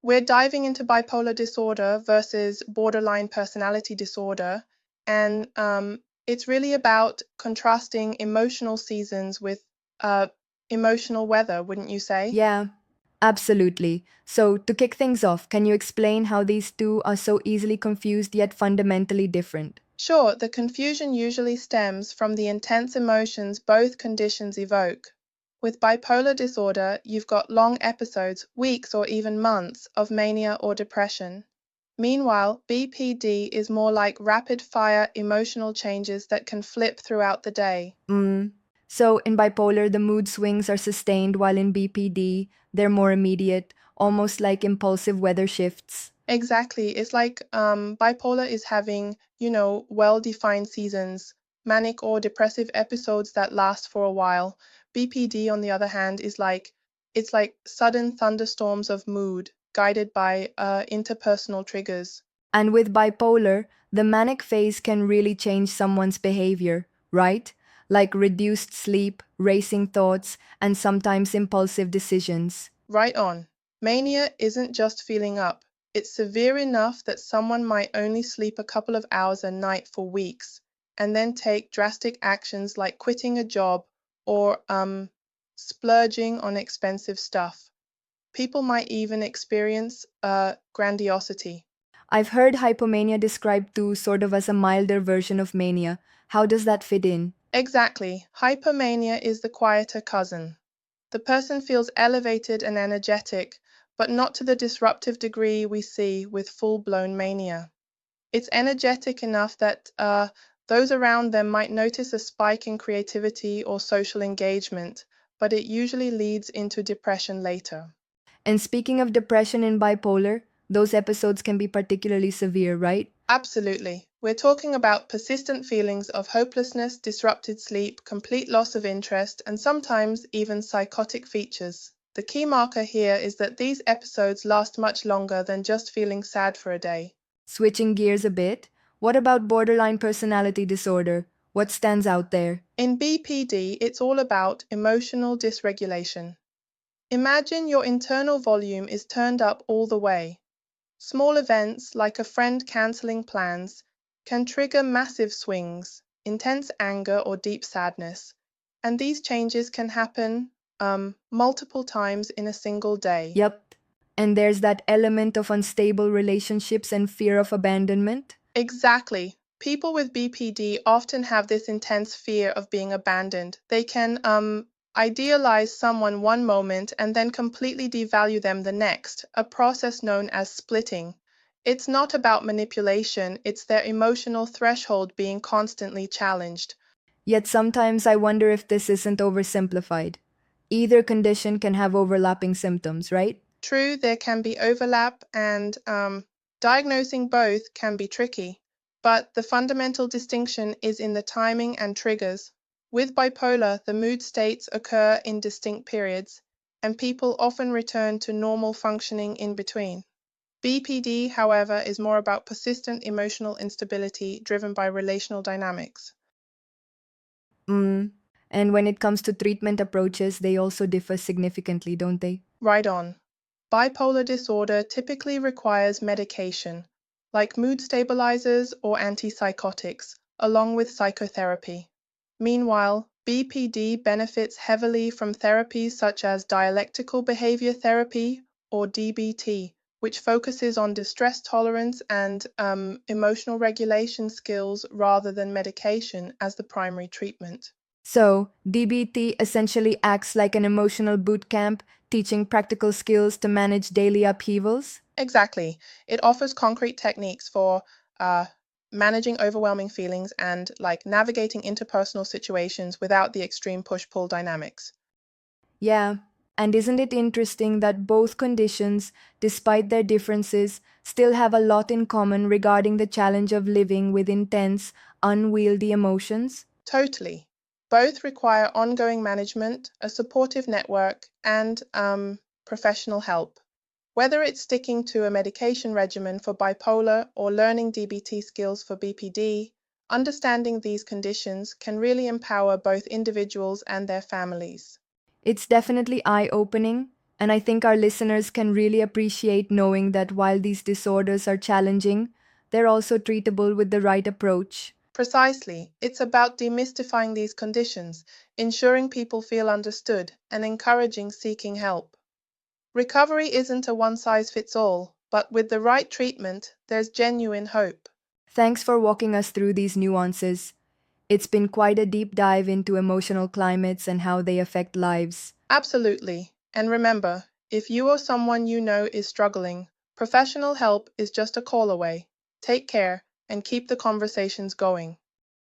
We're diving into bipolar disorder versus borderline personality disorder, and it's really about contrasting emotional seasons with uh, emotional weather, wouldn't you say? Yeah, absolutely. So, to kick things off, can you explain how these two are so easily confused yet fundamentally different? Sure, the confusion usually stems from the intense emotions both conditions evoke. With bipolar disorder, you've got long episodes, weeks or even months, of mania or depression. Meanwhile, BPD is more like rapid fire emotional changes that can flip throughout the day. Mm. So, in bipolar, the mood swings are sustained, while in BPD, they're more immediate, almost like impulsive weather shifts. Exactly. It's like bipolar is having, well-defined seasons, manic or depressive episodes that last for a while. BPD, on the other hand, it's like sudden thunderstorms of mood guided by interpersonal triggers. And with bipolar, the manic phase can really change someone's behavior, right? Like reduced sleep, racing thoughts, and sometimes impulsive decisions. Right on. Mania isn't just feeling up. It's severe enough that someone might only sleep a couple of hours a night for weeks and then take drastic actions like quitting a job or splurging on expensive stuff. People might even experience grandiosity. I've heard hypomania described too, sort of as a milder version of mania. How does that fit in? Exactly. Hypermania is the quieter cousin. The person feels elevated and energetic, but not to the disruptive degree we see with full-blown mania. It's energetic enough that those around them might notice a spike in creativity or social engagement, but it usually leads into depression later. And speaking of depression in bipolar, those episodes can be particularly severe, right? Absolutely. We're talking about persistent feelings of hopelessness, disrupted sleep, complete loss of interest, and sometimes even psychotic features. The key marker here is that these episodes last much longer than just feeling sad for a day. Switching gears a bit, what about borderline personality disorder? What stands out there? In BPD, it's all about emotional dysregulation. Imagine your internal volume is turned up all the way. Small events, like a friend cancelling plans, can trigger massive swings, intense anger, or deep sadness. And these changes can happen multiple times in a single day. Yep. And there's that element of unstable relationships and fear of abandonment. Exactly. People with BPD often have this intense fear of being abandoned. They can idealize someone one moment and then completely devalue them the next, a process known as splitting. It's not about manipulation, it's their emotional threshold being constantly challenged. Yet sometimes I wonder if this isn't oversimplified. Either condition can have overlapping symptoms, right? True, there can be overlap, and diagnosing both can be tricky, but the fundamental distinction is in the timing and triggers. With bipolar, the mood states occur in distinct periods, and people often return to normal functioning in between. BPD, however, is more about persistent emotional instability driven by relational dynamics. Mm. And when it comes to treatment approaches, they also differ significantly, don't they? Right on. Bipolar disorder typically requires medication, like mood stabilizers or antipsychotics, along with psychotherapy. Meanwhile, BPD benefits heavily from therapies such as dialectical behavior therapy or DBT, which focuses on distress tolerance and emotional regulation skills rather than medication as the primary treatment. So, DBT essentially acts like an emotional boot camp, teaching practical skills to manage daily upheavals. Exactly. It offers concrete techniques for uh, managing overwhelming feelings and like navigating interpersonal situations without the extreme push-pull dynamics. Yeah, and isn't it interesting that both conditions, despite their differences, still have a lot in common regarding the challenge of living with intense, unwieldy emotions? Totally. Both require ongoing management, a supportive network, and professional help. Whether it's sticking to a medication regimen for bipolar or learning DBT skills for BPD, understanding these conditions can really empower both individuals and their families. It's definitely eye opening, And I think our listeners can really appreciate knowing that while these disorders are challenging, they're also treatable with the right approach. Precisely, it's about demystifying these conditions, ensuring people feel understood, and encouraging seeking help. Recovery isn't a one-size-fits-all, but with the right treatment, there's genuine hope. Thanks for walking us through these nuances. It's been quite a deep dive into emotional climates and how they affect lives. Absolutely. And remember, if you or someone you know is struggling, professional help is just a call away. Take care and keep the conversations going.